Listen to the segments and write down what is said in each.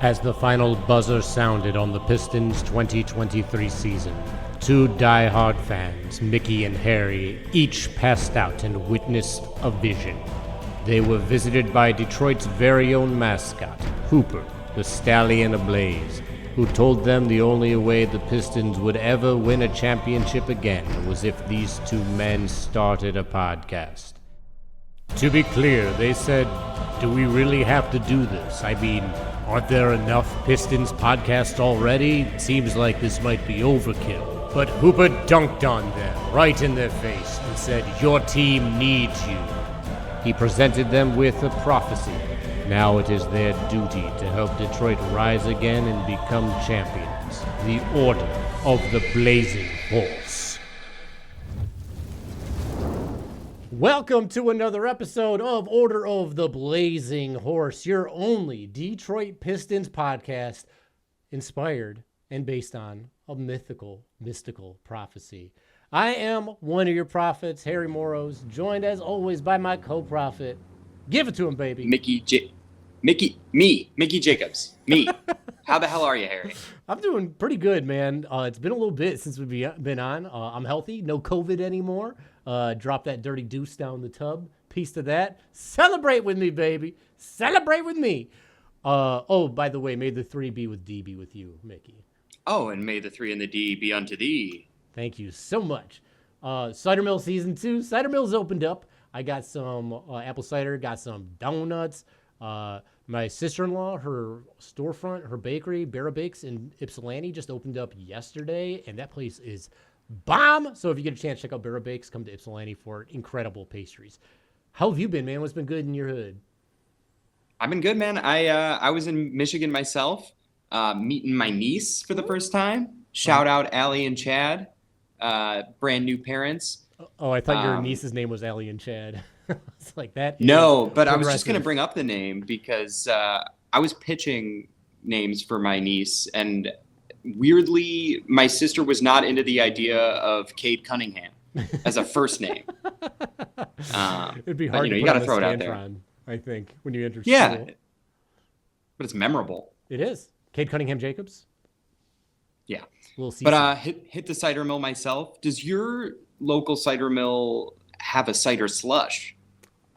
As the final buzzer sounded on the Pistons' 2023 season, two die-hard fans, Mickey and Harry, each passed out and witnessed a vision. They were visited by Detroit's very own mascot, Hooper, the stallion ablaze, who told them the only way the Pistons would ever win a championship again was if these two men started a podcast. To be clear, they said, do we really have to do this? I mean, aren't there enough Pistons podcasts already? Seems like this might be overkill. But Hooper dunked on them, right in their face, and said, your team needs you. He presented them with a prophecy. Now it is their duty to help Detroit rise again and become champions. The Order of the Blazing Horse. Welcome to another episode of Order of the Blazing Horse, your only Detroit Pistons podcast, inspired and based on a mystical prophecy. I am one of your prophets, Harry Morrows, joined as always by my co-prophet. Give it to him, baby. Mickey Jacobs. Me. How the hell are you, Harry? I'm doing pretty good, man. It's been a little bit since we've been on. I'm healthy, no COVID anymore. Drop that dirty deuce down the tub. Piece of that. Celebrate with me, baby. Celebrate with me. Oh, by the way, may the 3 be with D be with you, Mickey. Oh, and may the 3 and the D be unto thee. Thank you so much. Cider Mill Season 2. Cider Mill's opened up. I got some apple cider, got some donuts. My sister-in-law, her storefront, her bakery, Barra Bakes in Ypsilanti, just opened up yesterday, and that place is bomb. So if you get a chance, check out Barra Bakes. Come to Ypsilanti for incredible pastries. How have you been, man? What's been good in your hood? I've been good, man. I was in Michigan myself, meeting my niece for the first time. Shout out Allie and Chad, brand new parents. Oh, I thought your niece's name was Allie and Chad. It's like that. No, but I was just going to bring up the name because I was pitching names for my niece, and weirdly, my sister was not into the idea of Cade Cunningham as a first name. It'd be hard. You got to throw it out there. I think when you enter yeah, school. But it's memorable. It is. Cade Cunningham Jacobs. Yeah, we'll see. But hit the cider mill myself. Does your local cider mill have a cider slush?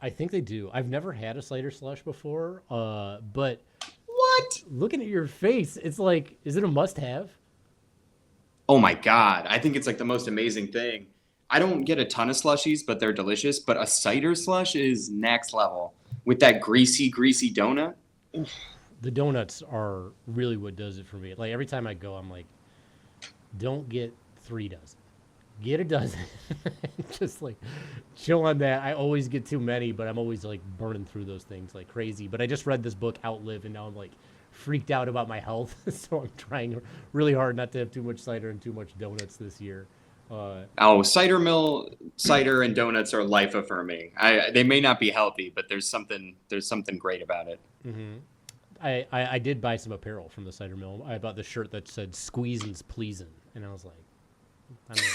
I think they do. I've never had a cider slush before, but what? Looking at your face, it's like, is it a must-have? Oh my God. I think it's like the most amazing thing. I don't get a ton of slushies, but they're delicious. But a cider slush is next level with that greasy donut. The donuts are really what does it for me. Like every time I go, I'm like, don't get 3 dozen. Get a dozen. Just like chill on that. I always get too many, but I'm always like burning through those things like crazy. But I just read this book, Outlive, and now I'm like freaked out about my health. So I'm trying really hard not to have too much cider and too much donuts this year. Cider mill cider and donuts are life affirming. They may not be healthy, but there's something great about it. Mm-hmm. I did buy some apparel from the cider mill. I bought the shirt that said "Squeezin's Pleasin'," and I was like, I don't know.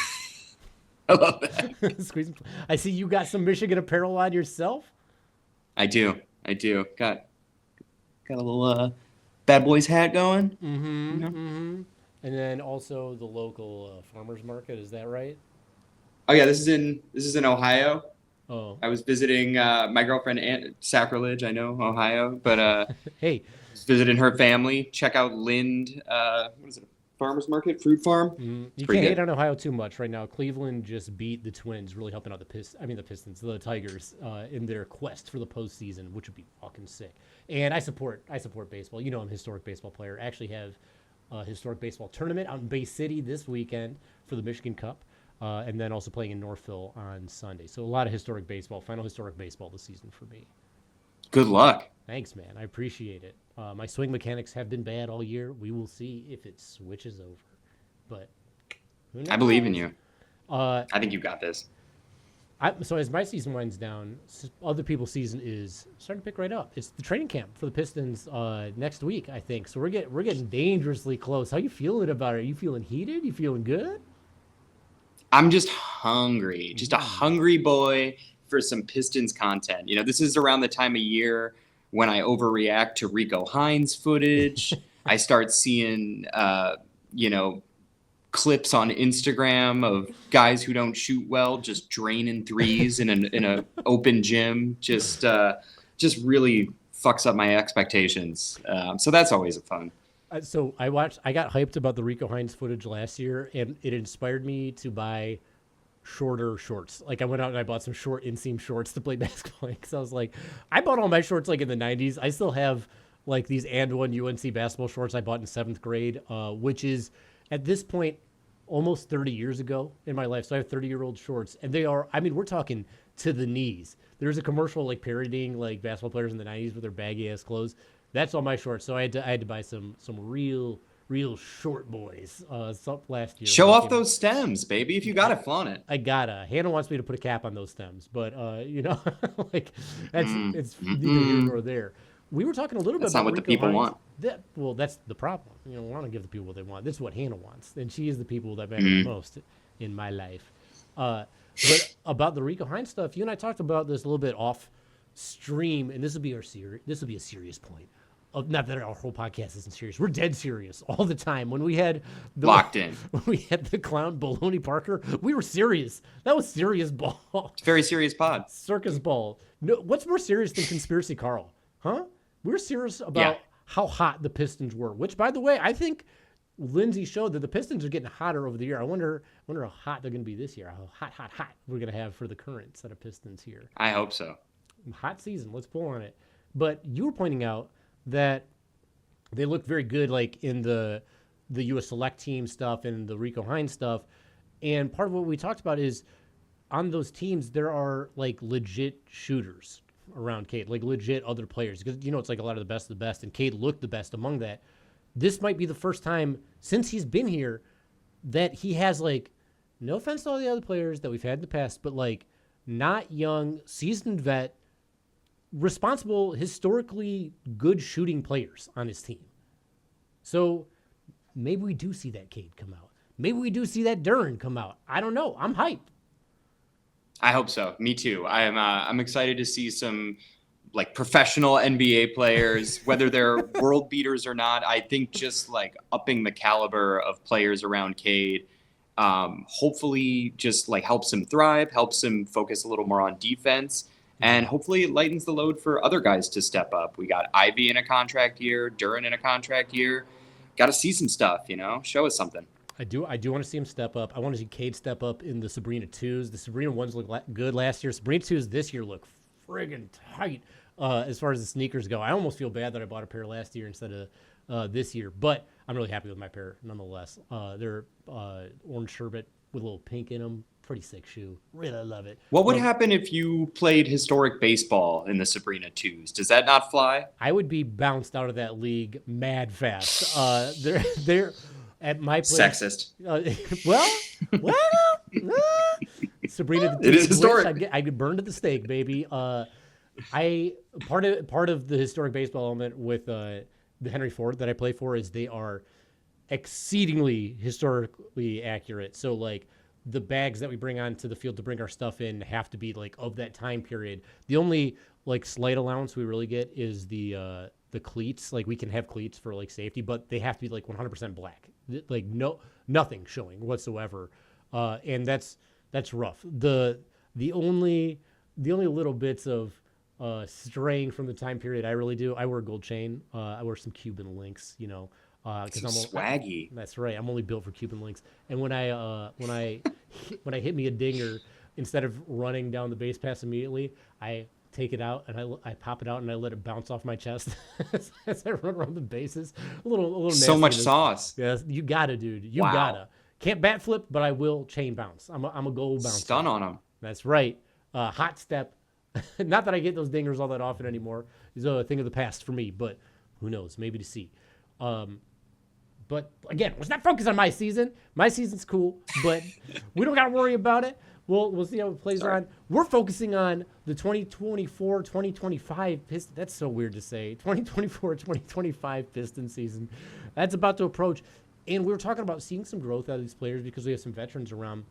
I love that. I see you got some Michigan apparel on yourself. I do. Got a little bad boys hat going. Mm-hmm. You know? Mm-hmm. And then also the local farmers market. Is that right? Oh yeah, this is in Ohio. Oh. I was visiting my girlfriend. Sacrilege, I know, Ohio, but hey, I was visiting her family. Check out Lind. What is it? Farmers market, fruit farm. Mm-hmm. You can't hate on Ohio too much right now. Cleveland just beat the Twins, really helping out the Pistons, the Tigers, in their quest for the postseason, which would be fucking sick. And I support baseball. You know, I'm a historic baseball player. I actually have a historic baseball tournament out in Bay City this weekend for the Michigan Cup, and then also playing in Northville on Sunday. So a lot of historic baseball, final historic baseball this season for me. Good luck. Thanks, man. I appreciate it. My swing mechanics have been bad all year. We will see if it switches over. But who knows? I believe in you. I think you got this. So as my season winds down, other people's season is starting to pick right up. It's the training camp for the Pistons next week, I think. So we're getting dangerously close. How you feeling about it? Are you feeling heated? You feeling good? I'm just hungry. Just a hungry boy for some Pistons content. You know, this is around the time of year when I overreact to Rico Hines footage. I start seeing, clips on Instagram of guys who don't shoot well just draining threes in a open gym. Just really fucks up my expectations. So that's always a fun. So I got hyped about the Rico Hines footage last year, and it inspired me to buy shorter shorts. Like I went out and I bought some short inseam shorts to play basketball because I was like, I bought all my shorts like in the 90s. I still have like these and one UNC basketball shorts I bought in 7th grade, which is at this point almost 30 years ago in my life. So I have 30-year-old shorts, and they are, I mean, we're talking to the knees. There's a commercial like parodying like basketball players in the 90s with their baggy ass clothes. That's all my shorts. So I had to buy some real short boys last year. Show off those stems, baby. If you got it, flaunt it. I gotta. Hannah wants me to put a cap on those stems, but like it's neither here nor there. We were talking a little bit about not what the people want. Well, that's the problem. I want to give the people what they want. This is what Hannah wants, and she is the people that matter the most in my life. But about the Rico Hines stuff, you and I talked about this a little bit off stream, and this will be a serious point. Not that our whole podcast isn't serious. We're dead serious all the time. When we had locked in, when we had the clown Baloney Parker, we were serious. That was serious ball. It's very serious pod. Circus ball. No, what's more serious than Conspiracy Carl? Huh? We're serious about how hot the Pistons were. Which, by the way, I think Lindsay showed that the Pistons are getting hotter over the year. I wonder how hot they're going to be this year. How hot we're going to have for the current set of Pistons here. I hope so. Hot season. Let's pull on it. But you were pointing out that they look very good, like in the U.S. Select Team stuff and the Rico Hines stuff. And part of what we talked about is on those teams, there are like legit shooters around Cade, like legit other players. Because, it's like a lot of the best. And Cade looked the best among that. This might be the first time since he's been here that he has, like, no offense to all the other players that we've had in the past, but like not young, seasoned vet, responsible, historically good shooting players on his team. So maybe we do see that Cade come out. Maybe we do see that Duren come out. I don't know. I'm hyped. I hope so. Me too. I'm excited to see some like professional NBA players, whether they're world beaters or not. I think just like upping the caliber of players around Cade, hopefully just like helps him thrive, helps him focus a little more on defense. And hopefully it lightens the load for other guys to step up. We got Ivy in a contract year, Duren in a contract year. Got to see some stuff, show us something. I do want to see him step up. I want to see Cade step up in the Sabrina 2s. The Sabrina 1s look good last year. Sabrina 2s this year look friggin' tight as far as the sneakers go. I almost feel bad that I bought a pair last year instead of this year. But I'm really happy with my pair nonetheless. They're orange sherbet with a little pink in them. Pretty sick shoe. Really love it. What would happen if you played historic baseball in the Sabrina 2s? Does that not fly? I would be bounced out of that league mad fast. They're at my place. Sexist. Sabrina, it is historic. I get burned at the stake, baby. Part of the historic baseball element with the Henry Ford that I play for is they are exceedingly historically accurate. So like the bags that we bring onto the field to bring our stuff in have to be like of that time period. The only like slight allowance we really get is the cleats. Like we can have cleats for like safety, but they have to be like 100% black. Like nothing showing whatsoever. And that's rough. The only little bits of straying from the time period I really do. I wear a gold chain. I wear some Cuban links, because I'm swaggy. That's right. I'm only built for Cuban links. And when I hit me a dinger, instead of running down the base pass immediately, I take it out and I pop it out and I let it bounce off my chest as I run around the bases. A little so much sauce. Yes, you gotta, dude. You gotta. Can't bat flip, but I will chain bounce. I'm a goal bouncer. Stun on him. That's right. Hot step. Not that I get those dingers all that often anymore. It's a thing of the past for me, but who knows? Maybe to see. But again, let's not focus on my season. My season's cool, but we don't got to worry about it. We'll see how it plays on. We're focusing on the 2024-2025 Pistons. That's so weird to say. 2024-2025 Pistons season. That's about to approach. And we were talking about seeing some growth out of these players because we have some veterans around.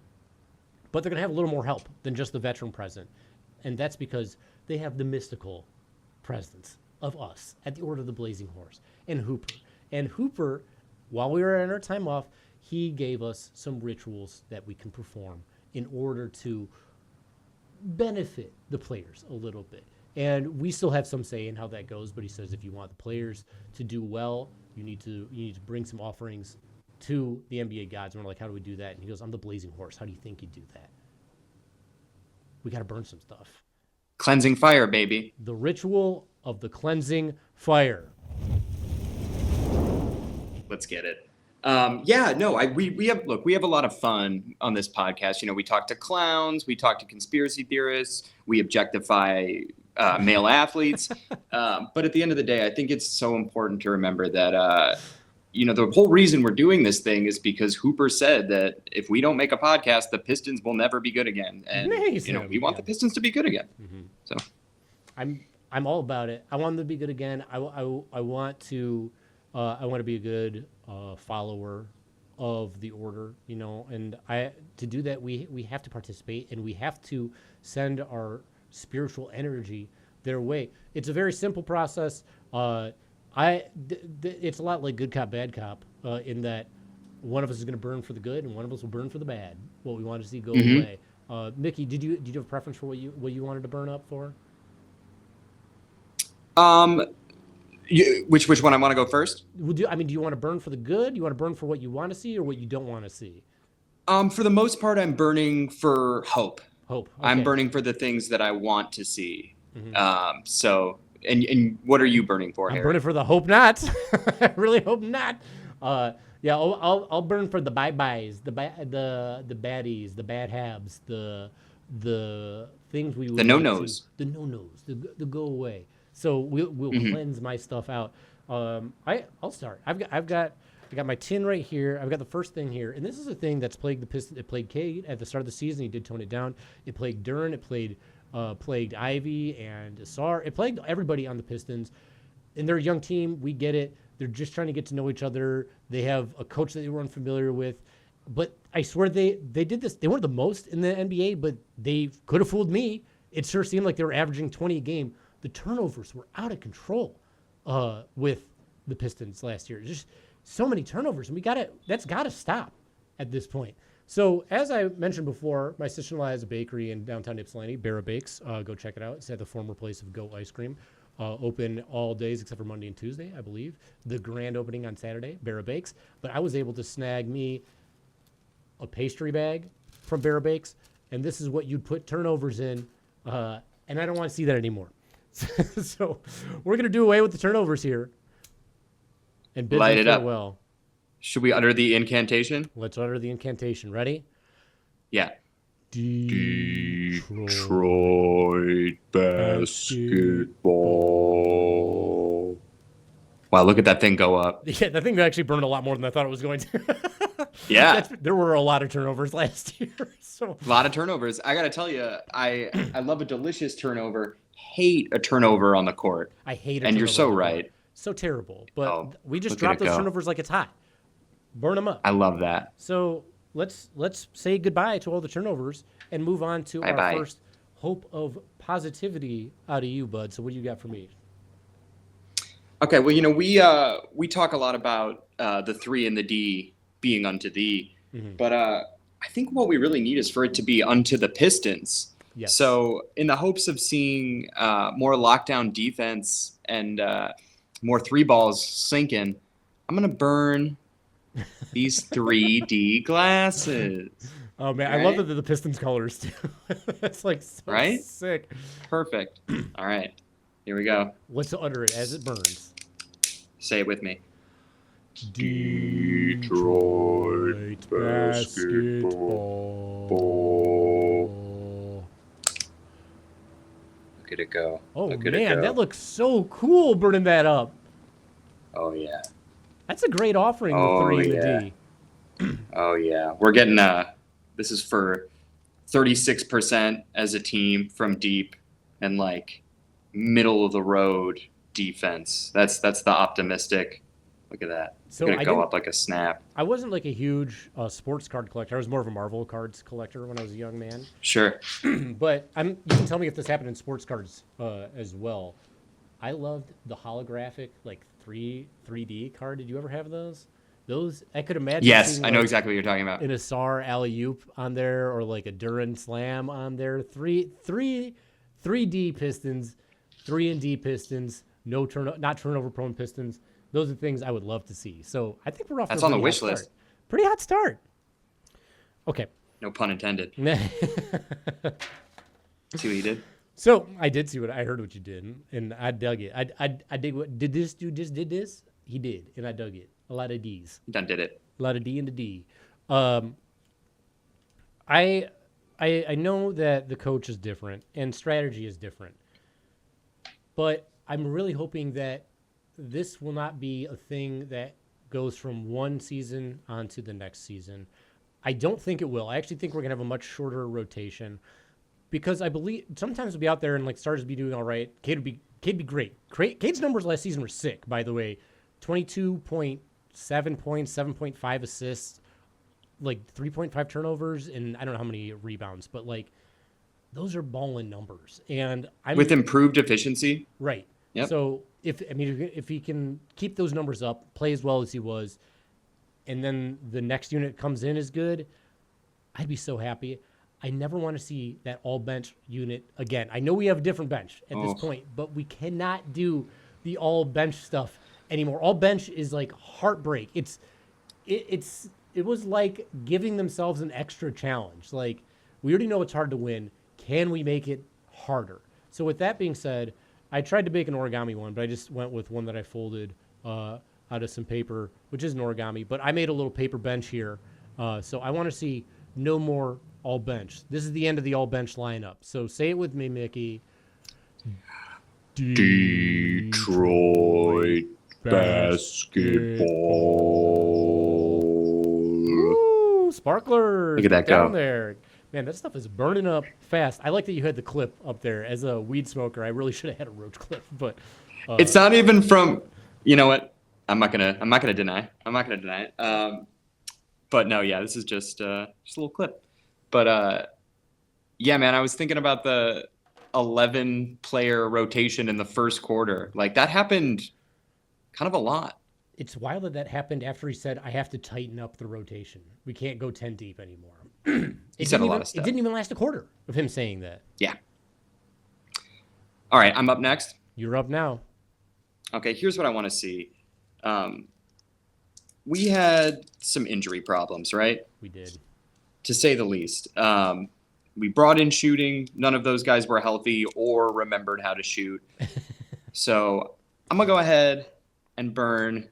But they're going to have a little more help than just the veteran present. And that's because they have the mystical presence of us at the Order of the Blazing Horse and Hooper. And Hooper, while we were in our time off, he gave us some rituals that we can perform in order to benefit the players a little bit. And we still have some say in how that goes, but he says if you want the players to do well, you need to bring some offerings to the NBA gods. And we're like, how do we do that? And he goes, I'm the Blazing Horse. How do you think you do that? We got to burn some stuff. Cleansing fire, baby. The ritual of the cleansing fire. Let's get it. We have a lot of fun on this podcast. You know, we talk to clowns, we talk to conspiracy theorists, we objectify male athletes. But at the end of the day, I think it's so important to remember that, the whole reason we're doing this thing is because Hooper said that if we don't make a podcast, the Pistons will never be good again. And, we want the Pistons to be good again. Mm-hmm. So I'm all about it. I want them to be good again. I want to be a good follower of the Order, and to do that, we have to participate and we have to send our spiritual energy their way. It's a very simple process. It's a lot like good cop, bad cop, in that one of us is going to burn for the good and one of us will burn for the bad. What we want to see go away. Mickey, did you have a preference for what you wanted to burn up for? Which one I want to go first? Do you want to burn for the good? You want to burn for what you want to see or what you don't want to see? For the most part, I'm burning for hope. Hope. Okay. I'm burning for the things that I want to see. Mm-hmm. And what are you burning for, Harry? I'm burning for the hope not. I really hope not. I'll burn for the bye-byes, the baddies, the bad habs, the things we would the no-nos, the go away. So we'll cleanse my stuff out. I'll start. I got my tin right here. I've got the first thing here, and this is a thing that's plagued the Pistons. It plagued Cade at the start of the season. He did tone it down. It plagued Duren. It plagued Ivy and Asar. It plagued everybody on the Pistons. And they're a young team. We get it. They're just trying to get to know each other. They have a coach that they were unfamiliar with. But I swear they did this. They weren't the most in the NBA, but they could have fooled me. It sure seemed like they were averaging 20 a game. The turnovers were out of control with the Pistons last year. Just so many turnovers. And that's got to stop at this point. So as I mentioned before, my sister-in-law has a bakery in downtown Ypsilanti, Barra Bakes. Go check it out. It's at the former place of Go Ice Cream. Open all days except for Monday and Tuesday, I believe. The grand opening on Saturday, Barra Bakes. But I was able to snag me a pastry bag from Barra Bakes, and this is what you'd put turnovers in, and I don't want to see that anymore. So we're going to do away with the turnovers here and bid Light it up. Well. Should we utter the incantation? Let's utter the incantation. Ready? Yeah. Detroit basketball. Wow, look at that thing go up. Yeah, that thing actually burned a lot more than I thought it was going to. Yeah. There were a lot of turnovers last year. So a lot of turnovers. I got to tell you, I love a delicious turnover. Hate a turnover on the court. I hate it. And you're so right. So terrible. But we just dropped those turnovers like it's hot. Burn them up. I love that. So let's say goodbye to all the turnovers and move on to our first hope of positivity out of you, bud. So what do you got for me? Okay, well, we talk a lot about the 3 and the D being unto thee, but I think what we really need is for it to be unto the Pistons. Yes. So in the hopes of seeing more lockdown defense and more 3 balls sinking, I'm going to burn these 3D glasses. Oh, man. Right? I love the Pistons colors, too. That's like so right? sick. Perfect. All right. Here we go. Let's utter it as it burns. Say it with me. Detroit basketball. Look at it go. Oh, man. That looks so cool burning that up. Oh, yeah. That's a great offering, the 3 and the D. Oh, yeah. We're getting, this is for 36% as a team from deep and like middle of the road defense. That's the optimistic. Look at that. It's going to go up like a snap. I wasn't like a huge sports card collector. I was more of a Marvel cards collector when I was a young man. Sure. But you can tell me if this happened in sports cards as well. I loved the holographic, like 3D card. Did you ever have those? Those, I could imagine Yes, seeing I know like exactly what you're talking about. an Asar alley-oop on there or like a Duran slam on there. 3D Pistons, 3-and-D Pistons, not turnover prone Pistons. Those are things I would love to see. So I think we're off That's to a on the pretty wish hot list. start. Pretty hot start. Okay. No pun intended. See what you did? So I did see I heard what you did, and I dug it. I dig what did this dude just did this? He did, and I dug it. A lot of D's. Done did it. A lot of D into D. I know that the coach is different and strategy is different, but I'm really hoping that this will not be a thing that goes from one season on to the next season. I don't think it will. I actually think we're going to have a much shorter rotation because I believe sometimes we'll be out there and like stars will be doing all right. Cade would be great. Cade's numbers last season were sick, by the way. 22.7 points, 7.5 assists, like 3.5 turnovers, and I don't know how many rebounds, but like those are balling numbers. And I'm with improved efficiency. Right. Yep. So if he can keep those numbers up, play as well as he was, and then the next unit comes in as good, I'd be so happy. I never want to see that all bench unit again. I know we have a different bench at this point, but we cannot do the all bench stuff anymore. All bench is like heartbreak. It was like giving themselves an extra challenge. Like, we already know it's hard to win. Can we make it harder? So with that being said, I tried to make an origami one, but I just went with one that I folded out of some paper, which is an origami. But I made a little paper bench here. So I want to see no more all bench. This is the end of the all bench lineup. So say it with me, Mickey. Detroit basketball. Ooh, sparklers. Look at that down go. there. Man, that stuff is burning up fast. I like that you had the clip up there. As a weed smoker, I really should have had a roach clip, but It's not even from. You know what? I'm not gonna deny it. But no, yeah, this is just a little clip. But yeah, man, I was thinking about the 11-player rotation in the first quarter. Like, that happened kind of a lot. it's wild that happened after he said, I have to tighten up the rotation. We can't go 10 deep anymore. He said a lot of stuff. It didn't even last a quarter of him saying that. Yeah. All right, I'm up next. You're up now. Okay, here's what I want to see. We had some injury problems, right? We did. To say the least. We brought in shooting. None of those guys were healthy or remembered how to shoot. So I'm going to go ahead and burn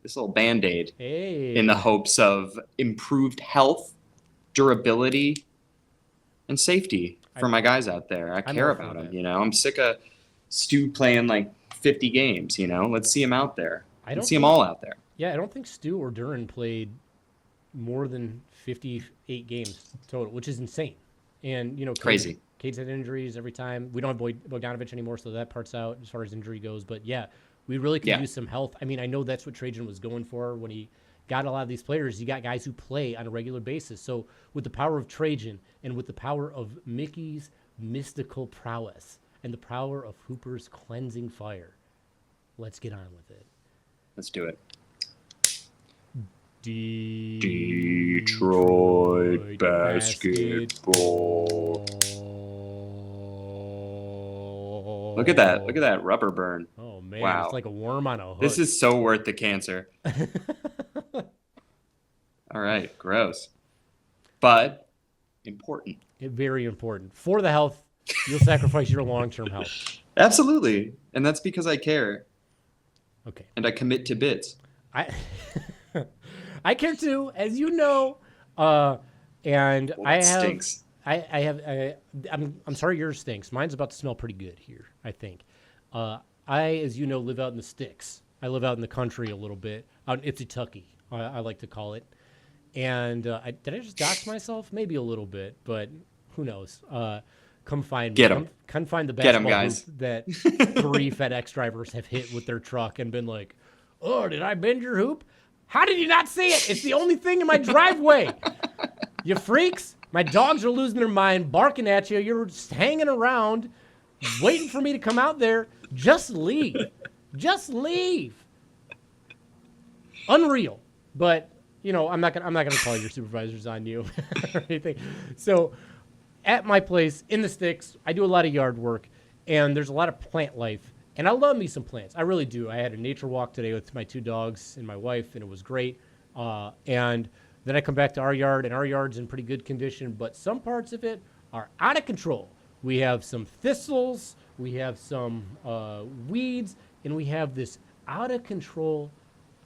this little Band-Aid in the hopes of improved health, durability, and safety for my guys out there. I care about them, you know. I'm sick of Stu playing like 50 games, you know. Let's see him out there. Let's see them all out there. Yeah, I don't think Stu or Duran played more than 58 games total, which is insane. And, you know, crazy. Cade's had injuries every time. We don't have Bogdanovich anymore, so that part's out as far as injury goes. But, yeah, we really could use some health. I mean, I know that's what Trajan was going for when he got a lot of these players. You got guys who play on a regular basis. So with the power of Trajan and with the power of Mickey's mystical prowess and the power of Hooper's cleansing fire, let's get on with it. Let's do it. Detroit basketball. Look at that. Look at that rubber burn. Oh, man. Wow. It's like a worm on a hook. This is so worth the cancer. All right. Gross. But important. Very important. For the health, you'll sacrifice your long-term health. Absolutely. And that's because I care. Okay. And I commit to bits. I care too, as you know. And Well, I have. Stinks. I'm sorry yours stinks. Mine's about to smell pretty good here, I think. As you know, live out in the sticks. I live out in the country a little bit, out in Ipsy-Tucky, I like to call it. And did I just dox myself? Maybe a little bit, but who knows? Come find me. Get 'em. Come find the Get 'em, basketball guys. hoop that 3 FedEx drivers have hit with their truck and been like, oh, did I bend your hoop? How did you not see it? It's the only thing in my driveway. You freaks. My dogs are losing their mind, barking at you. You're just hanging around, waiting for me to come out there. Just leave. Just leave. Unreal. But, I'm not gonna call your supervisors on you or anything. So at my place in the sticks, I do a lot of yard work, and there's a lot of plant life. And I love me some plants. I really do. I had a nature walk today with my 2 dogs and my wife, and it was great. And then I come back to our yard, and our yard's in pretty good condition, but some parts of it are out of control. We have some thistles, we have some weeds, and we have this out of control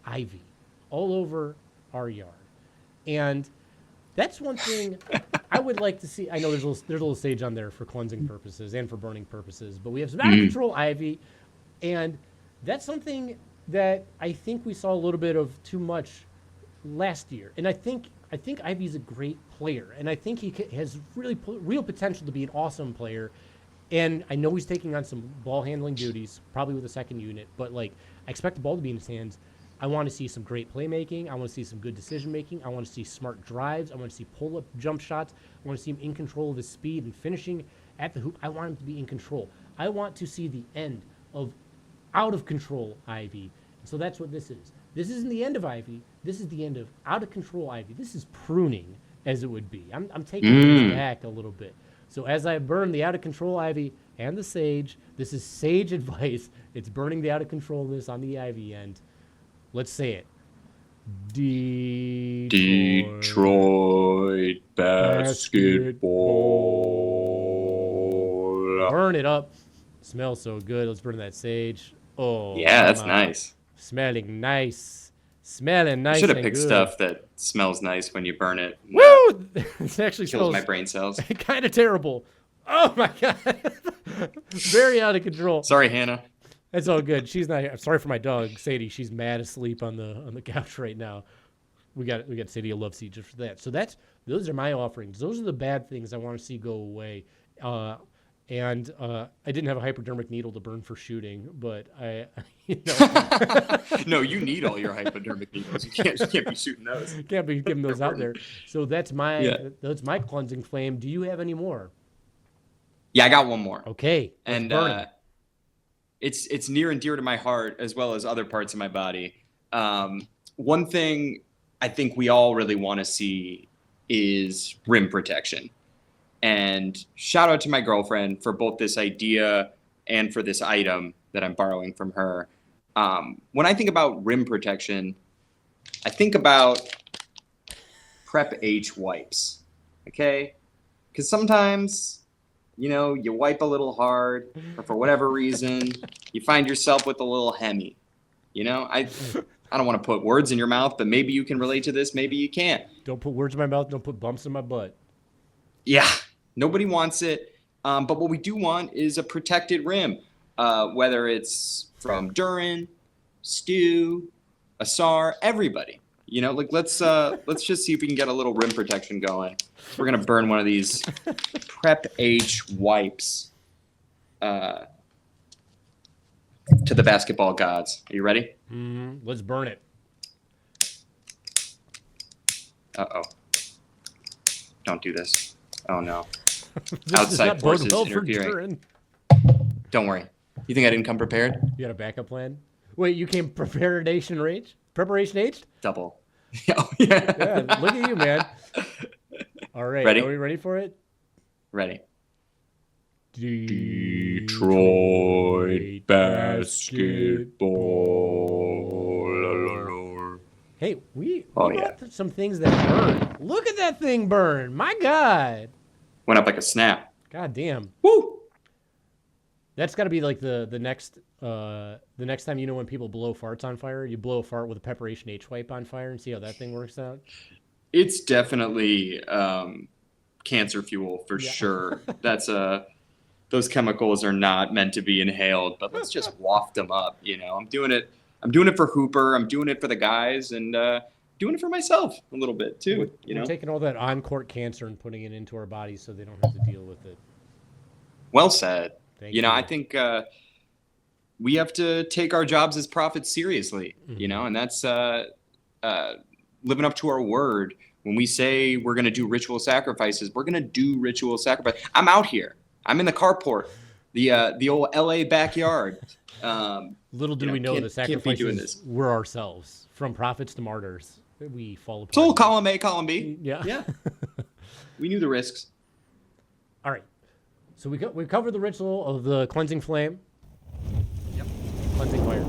ivy all over our yard. And that's one thing I would like to see. I know there's a little sage on there for cleansing purposes and for burning purposes, but we have some out of control ivy, and that's something that I think we saw a little bit of too much last year. And I think Ivy's a great player, and I think he has really real potential to be an awesome player. And I know he's taking on some ball handling duties, probably with a second unit, but I expect the ball to be in his hands. I want to see some great playmaking. I want to see some good decision making. I want to see smart drives. I want to see pull-up jump shots. I want to see him in control of his speed and finishing at the hoop. I want him to be in control. I want to see the end of out of control Ivy. So that's what this is. This isn't the end of Ivy. This is the end of out of control Ivy. This is pruning, as it would be. I'm taking things back a little bit. So as I burn the out of control Ivy and the sage, this is sage advice. It's burning the out of controlness on the Ivy end. Let's say it. Detroit basketball. Burn it up. Smells so good. Let's burn that sage. Oh, yeah, that's nice. Smelling nice. Smelling nice. You should have picked stuff that smells nice when you burn it. Woo! It actually kills my brain cells. Kind of terrible. Oh my god. Very out of control. Sorry, Hannah. That's all good. She's not here. I'm sorry for my dog, Sadie. She's mad asleep on the couch right now. We got Sadie a love seat just for that. So those are my offerings. Those are the bad things I want to see go away. And I didn't have a hypodermic needle to burn for shooting, but No, you need all your hypodermic needles. You can't be shooting those. Can't be giving those out there. So that's my cleansing flame. Do you have any more? Yeah, I got one more. Okay. And it's near and dear to my heart as well as other parts of my body. One thing I think we all really want to see is rim protection. And shout out to my girlfriend for both this idea and for this item that I'm borrowing from her. When I think about rim protection, I think about Prep H wipes. Okay? Because sometimes, you wipe a little hard, or for whatever reason, you find yourself with a little Hemi. I don't want to put words in your mouth, but maybe you can relate to this, maybe you can't. Don't put words in my mouth, don't put bumps in my butt. Yeah, nobody wants it. But what we do want is a protected rim, whether it's from Duran, Stu, Asar, everybody. Let's just see if we can get a little rim protection going. We're gonna burn one of these Prep H wipes to the basketball gods. Are you ready? Let's burn it. Uh-oh. Don't do this. Oh no. Outside forces interfering. Don't worry. You think I didn't come prepared? You got a backup plan? Wait, you came Preparation H? Preparation H? Double. Oh, yeah. Look at you, man. All right. Ready? Are we ready for it? Ready. Detroit basketball. Hey, we got some things that burn. Look at that thing burn. My God. Went up like a snap. God damn. Woo! That's got to be like the next time when people blow farts on fire, you blow a fart with a Preparation H wipe on fire and see how that thing works out. It's definitely cancer fuel for sure. That's those chemicals are not meant to be inhaled, but let's just waft them up. I'm doing it for Hooper. I'm doing it for the guys, and doing it for myself a little bit too. We're taking all that on-court cancer and putting it into our bodies so they don't have to deal with it. Well said. Thank you. I think we have to take our jobs as prophets seriously, and that's living up to our word. When we say we're going to do ritual sacrifices, we're going to do ritual sacrifice. I'm out here. I'm in the carport, The old LA backyard. Little do we know the can't be doing this. sacrifices were ourselves. From prophets to martyrs, we fall apart. It's all column A, column B. Yeah. We knew the risks. All right. So we covered the ritual of the cleansing flame. Yep. Cleansing fire.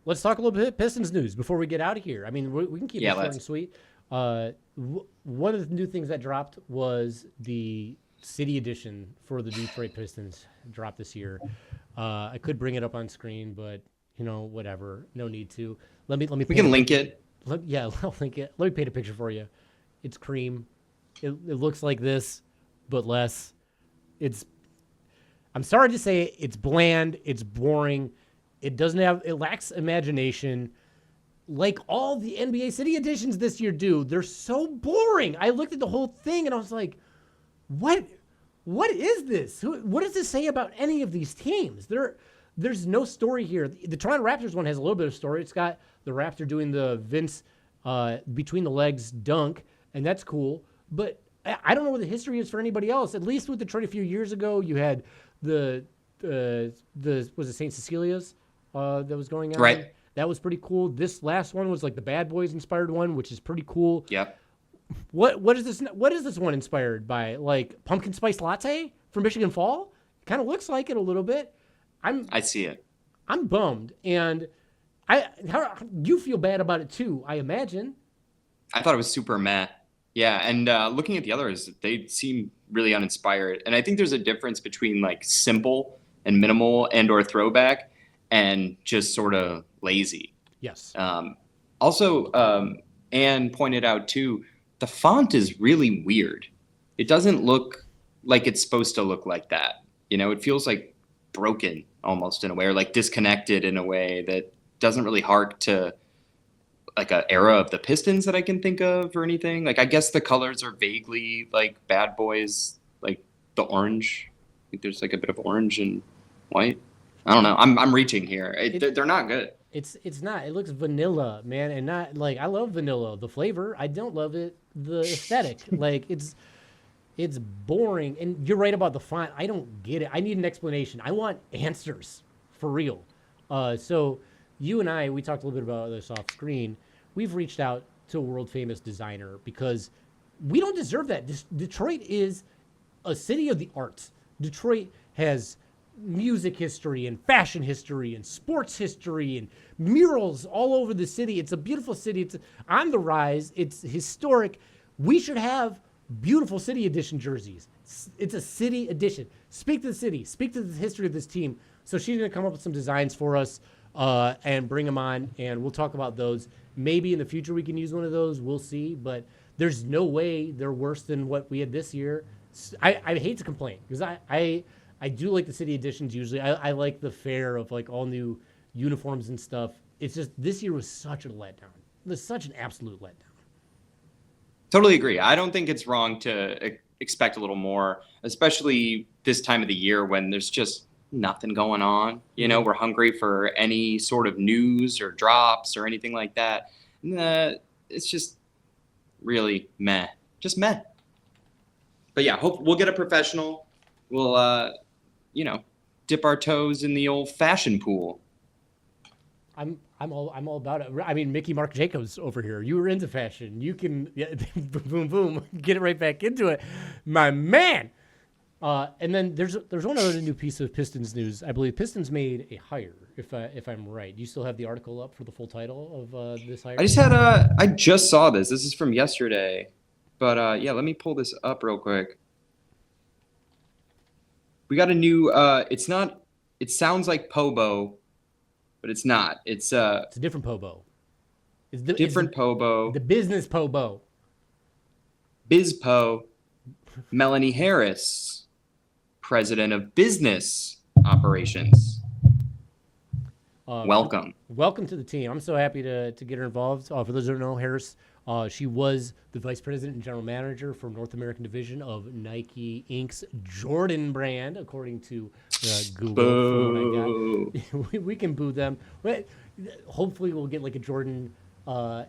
Let's talk a little bit Pistons news before we get out of here. I mean, we can keep it short and sweet. One of the new things that dropped was the City Edition for the Detroit Pistons dropped this year. I could bring it up on screen, but whatever. No need to. Let me. We can link it. I'll link it. Let me paint a picture for you. It's cream. It looks like this, but less. I'm sorry to say it's bland. It's boring. It lacks imagination. Like all the NBA City Editions this year do. They're so boring. I looked at the whole thing and I was like, what is this? What does this say about any of these teams? There's no story here. The Toronto Raptors one has a little bit of story. It's got the Raptor doing the Vince between the legs dunk, and that's cool. But I don't know what the history is for anybody else. At least with Detroit a few years ago, you had was it St. Cecilia's that was going on? Right. That was pretty cool. This last one was like the Bad Boys inspired one, which is pretty cool. Yep. What is this? What is this one inspired by? Like pumpkin spice latte from Michigan Fall? Kind of looks like it a little bit. I see it. I'm bummed, and you feel bad about it too, I imagine. I thought it was super meh. Yeah, and looking at the others, they seem really uninspired. And I think there's a difference between like simple and minimal and/or throwback, and just sort of lazy. Yes. Also, Anne pointed out too, the font is really weird. It doesn't look like it's supposed to look like that. It feels like broken almost in a way, or like disconnected in a way that doesn't really hark to like an era of the Pistons that I can think of or anything. Like, I guess the colors are vaguely like Bad Boys, like the orange. I think there's like a bit of orange and white. I don't know. I'm reaching here. They're not good. It's not. It looks vanilla, man, and not like I love vanilla, the flavor. I don't love it, the aesthetic. Like it's boring. And you're right about the font. I don't get it. I need an explanation. I want answers for real. So you and I, we talked a little bit about this off screen. We've reached out to a world famous designer because we don't deserve that. Detroit is a city of the arts. Detroit has music history and fashion history and sports history and murals all over the city. It's a beautiful city. It's on the rise. It's historic. We should have beautiful City Edition jerseys. It's a City Edition. Speak to the city. Speak to the history of this team. So she's going to come up with some designs for us and bring them on, and we'll talk about those. Maybe in the future we can use one of those. We'll see. But there's no way they're worse than what we had this year. I hate to complain because I do like the City Editions usually. I like the fare of like all new uniforms and stuff. It's just this year was such a letdown. It was such an absolute letdown. Totally agree. I don't think it's wrong to expect a little more, especially this time of the year when there's just nothing going on. We're hungry for any sort of news or drops or anything like that. And, it's just really meh. Just meh. But yeah, hope we'll get a professional. We'll, dip our toes in the old fashion pool. I'm all about it. I mean, Mickey Mark Jacobs over here. You were into fashion. You can boom boom get it right back into it, my man. And then there's one other new piece of Pistons news. I believe Pistons made a hire. If I'm right, you still have the article up for the full title of this hire? I just saw this. This is from yesterday, but yeah, let me pull this up real quick. We got a new. It's not. It sounds like Pobo, but it's not. It's a different Pobo. Different Pobo. The business Pobo. BizPo. Melanie Harris, president of business operations. Welcome to the team. I'm so happy to get her involved. For those who don't know, Harris, she was the vice president and general manager for North American division of Nike Inc.'s Jordan brand, according to Google. Boo. We can boo them. But hopefully we'll get like a Jordan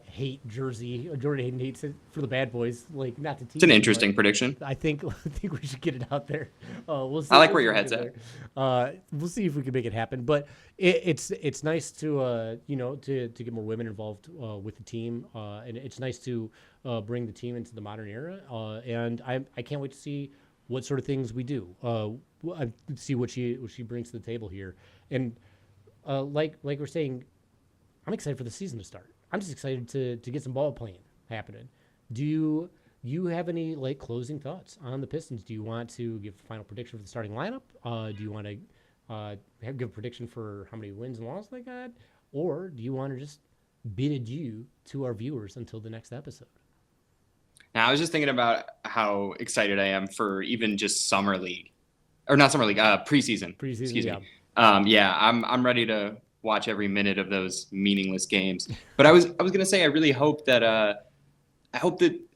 hate jersey. Jordan Hayden hates it for the bad boys. Like, not to tease. It's an him, interesting but prediction. I think we should get it out there. We'll see. I like we'll where see your if we head's get at. there. We'll see if we can make it happen. But it's nice to to get more women involved with the team, and it's nice to bring the team into the modern era. And I can't wait to see what sort of things we do. See what she brings to the table here. And like we're saying, I'm excited for the season to start. I'm just excited to get some ball playing happening. Do you have any like closing thoughts on the Pistons? Do you want to give a final prediction for the starting lineup? Do you want to give a prediction for how many wins and losses they got? Or do you want to just bid adieu to our viewers until the next episode? Now, I was just thinking about how excited I am for even just summer league, or not summer league, preseason. Excuse me. I'm ready to watch every minute of those meaningless games. But I was gonna say I really hope that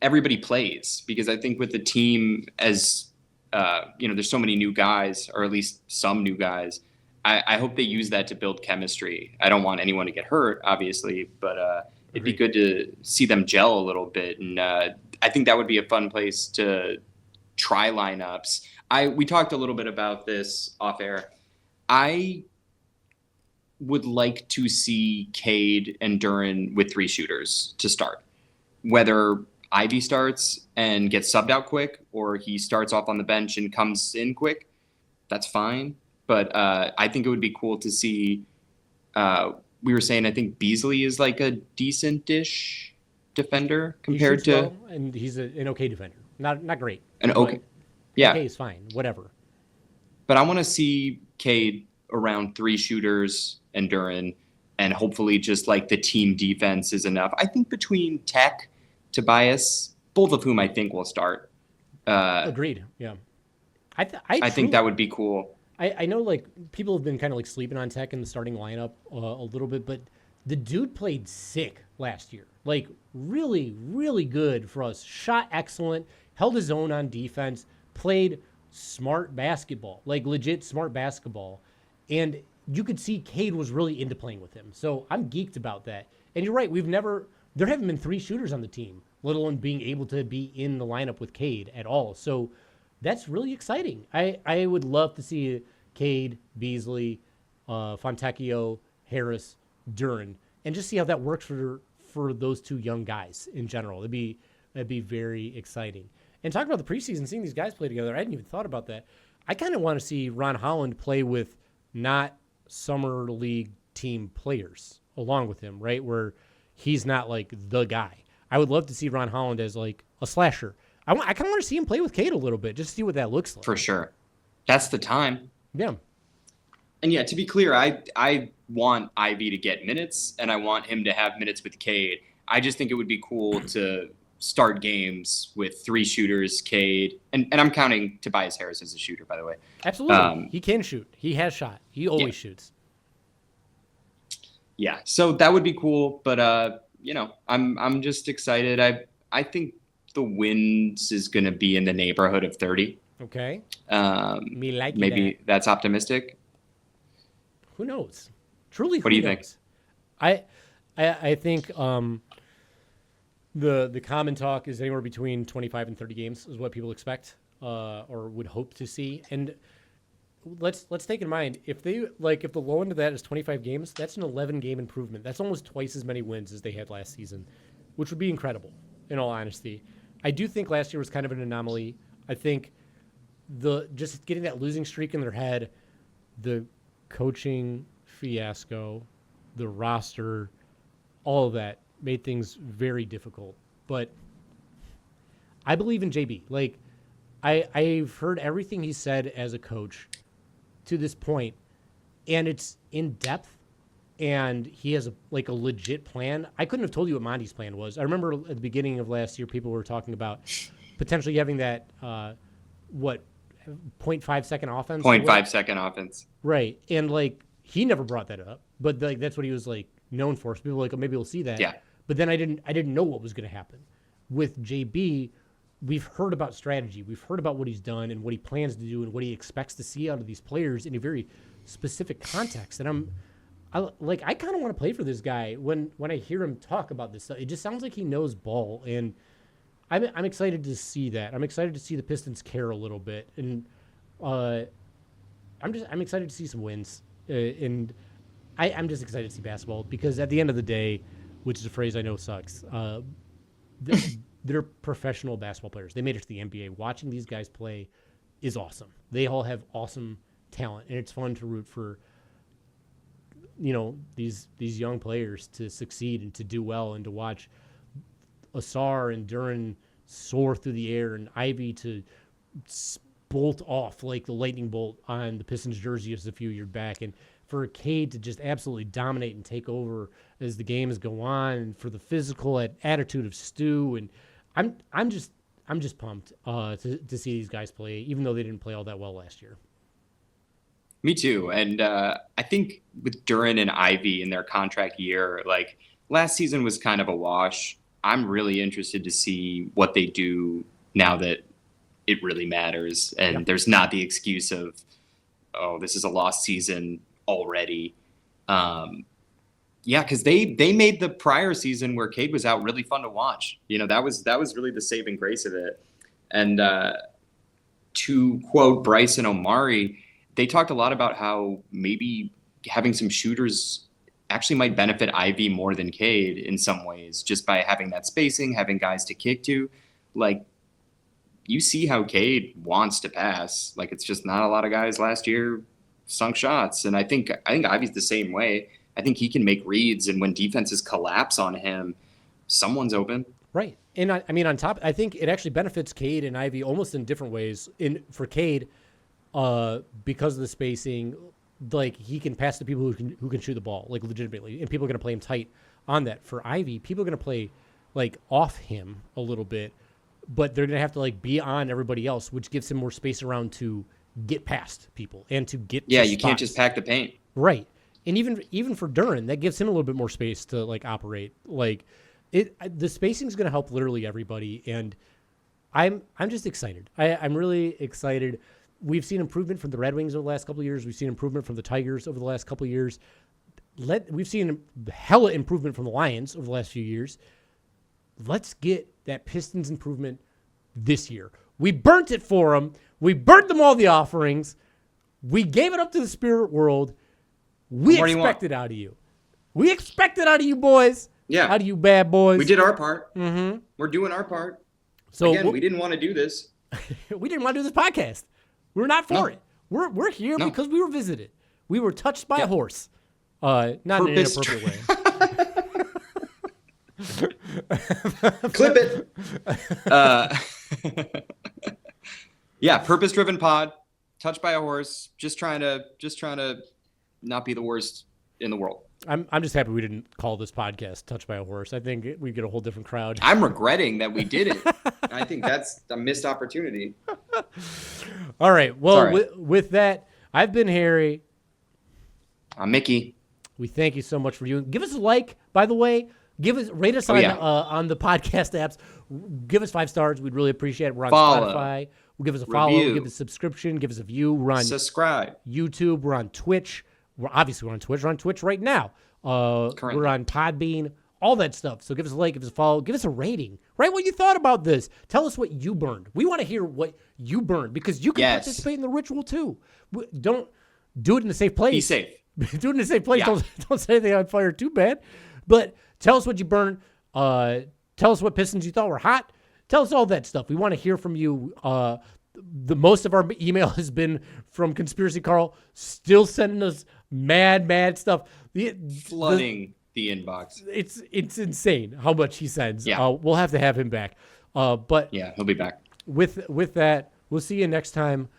everybody plays, because I think with the team, as there's so many new guys, or at least some new guys. I hope they use that to build chemistry. I don't want anyone to get hurt, obviously, but it'd be good to see them gel a little bit, and I think that would be a fun place to try lineups. We talked a little bit about this off air. I would like to see Cade and Duren with 3 shooters to start. Whether Ivy starts and gets subbed out quick, or he starts off on the bench and comes in quick, that's fine. But I think it would be cool to see. We were saying I think Beasley is like a decent-ish defender compared to. Well, and he's an okay defender. Not great. An okay. Yeah. Okay is fine. Whatever. But I want to see Cade around 3 shooters and Duren, and hopefully just like the team defense is enough. I think between Tech, Tobias, both of whom I think will start. Agreed. Yeah. I think that would be cool. I know like people have been kind of like sleeping on Tech in the starting lineup a little bit, but the dude played sick last year. Like really, really good for us. Shot excellent, held his own on defense, played smart basketball, like legit smart basketball. And you could see Cade was really into playing with him. So I'm geeked about that. And you're right, there haven't been 3 shooters on the team, let alone being able to be in the lineup with Cade at all. So that's really exciting. I would love to see Cade, Beasley, Fontecchio, Harris, Duren, and just see how that works for those 2 young guys in general. That'd be very exciting. And talking about the preseason, seeing these guys play together, I hadn't even thought about that. I kind of want to see Ron Holland play with not summer league team players along with him, right? Where he's not like the guy. I would love to see Ron Holland as like a slasher. I kind of want to see him play with Cade a little bit, just to see what that looks like. For sure. That's the time. Yeah. And yeah, to be clear, I want Ivy to get minutes, and I want him to have minutes with Cade. I just think it would be cool to start games with 3 shooters, Cade, and I'm counting Tobias Harris as a shooter, by the way. Absolutely. He can shoot. He has shot. He always shoots. Yeah. So that would be cool, but I'm just excited. I think the wins is going to be in the neighborhood of 30. Okay. Maybe that's optimistic. Who knows? Truly, what do you think? I think the common talk is anywhere between 25 and 30 games is what people expect or would hope to see. And let's take in mind if the low end of that is 25 games, that's an 11 game improvement. That's almost twice as many wins as they had last season, which would be incredible. In all honesty, I do think last year was kind of an anomaly. I think just getting that losing streak in their head, the coaching fiasco, the roster, all of that made things very difficult. But I believe in JB. Like I've heard everything he said as a coach to this point, and it's in depth, and he has a legit plan. I couldn't have told you what Monty's plan was. I remember at the beginning of last year, people were talking about potentially having that 0.5 second offense. 0.5 second offense. Right. And he never brought that up, but that's what he was known for. So people were like, oh, maybe we'll see that. Yeah. But then I didn't know what was going to happen. With JB, we've heard about strategy. We've heard about what he's done and what he plans to do and what he expects to see out of these players in a very specific context. And I kind of want to play for this guy when I hear him talk about this stuff. It just sounds like he knows ball, and I'm excited to see that. I'm excited to see the Pistons care a little bit, and I'm excited to see some wins, and I'm just excited to see basketball because at the end of the day, which is a phrase I know sucks, they're professional basketball players. They made it to the NBA. Watching these guys play is awesome. They all have awesome talent, and it's fun to root for, these young players to succeed and to do well, and to watch Asar and Duran soar through the air, and Ivy to bolt off like the lightning bolt on the Pistons jersey just a few years back, and for Cade to just absolutely dominate and take over as the games go on, and for the physical attitude of Stu. And I'm just pumped to see these guys play, even though they didn't play all that well last year. Me too. And I think with Duran and Ivy in their contract year, like last season was kind of a wash. I'm really interested to see what they do now that it really matters. And there's not the excuse of, oh, this is a lost season already. Because they made the prior season where Cade was out really fun to watch. That was really the saving grace of it. And to quote Bryce and Omari, they talked a lot about how maybe having some shooters actually might benefit Ivy more than Cade in some ways, just by having that spacing, having guys to kick to. Like, you see how Cade wants to pass. Like, it's just not a lot of guys last year sunk shots. And I think Ivy's the same way. I think he can make reads, and when defenses collapse on him, someone's open. Right. And I mean, on top, I think it actually benefits Cade and Ivy almost in different ways. For Cade, because of the spacing, like he can pass to people who can shoot the ball, like legitimately, and people are going to play him tight on that. For Ivy, people are going to play like off him a little bit, but they're going to have to like be on everybody else, which gives him more space around to get past people and to get to you spots. Can't just pack the paint. Right. And even for Duran, that gives him a little bit more space to like operate. Like the spacing is going to help literally everybody, and I'm just excited. I'm really excited. We've seen improvement from the Red Wings over the last couple of years. We've seen improvement from the Tigers over the last couple of years. We've seen hella improvement from the Lions over the last few years. Let's get that Pistons improvement this year. We burnt it for them. We burnt them all the offerings. We gave it up to the spirit world. We expect it out of you. We expect it out of you boys. Yeah. Out of you bad boys. We did our part. Mm-hmm. We're doing our part. So again, we didn't want to do this. We didn't want to do this podcast. We're not for it. We're here because we were visited. We were touched by a horse. Not in an inappropriate way. Clip it. Purpose-driven pod. Touched by a horse. Just trying to not be the worst in the world. I'm just happy we didn't call this podcast Touched by a Horse. I think we get a whole different crowd. I'm regretting that we did it. I think that's a missed opportunity. All right. Well, with that, I've been Harry. I'm Mickey. We thank you so much for viewing. Give us a like, by the way. Rate us on the podcast apps. Give us 5 stars. We'd really appreciate it. We're on Spotify. Give us a follow. Give us a subscription. Give us a view. We're on subscribe. YouTube. We're on Twitch. We're on Twitch. We're on Twitch right now. We're on Podbean. All that stuff. So give us a like. Give us a follow. Give us a rating. Write what you thought about this. Tell us what you burned. We want to hear what you burned because you can participate in the ritual too. Don't do it in a safe place. Be safe. Do it in a safe place. Yeah. Don't set anything on fire too bad. But tell us what you burned. Tell us what Pistons you thought were hot. Tell us all that stuff. We want to hear from you. The most of our email has been from Conspiracy Carl, still sending us mad stuff. Flooding the inbox. It's insane how much he sends. Yeah. We'll have to have him back. But yeah, he'll be back. With that, we'll see you next time.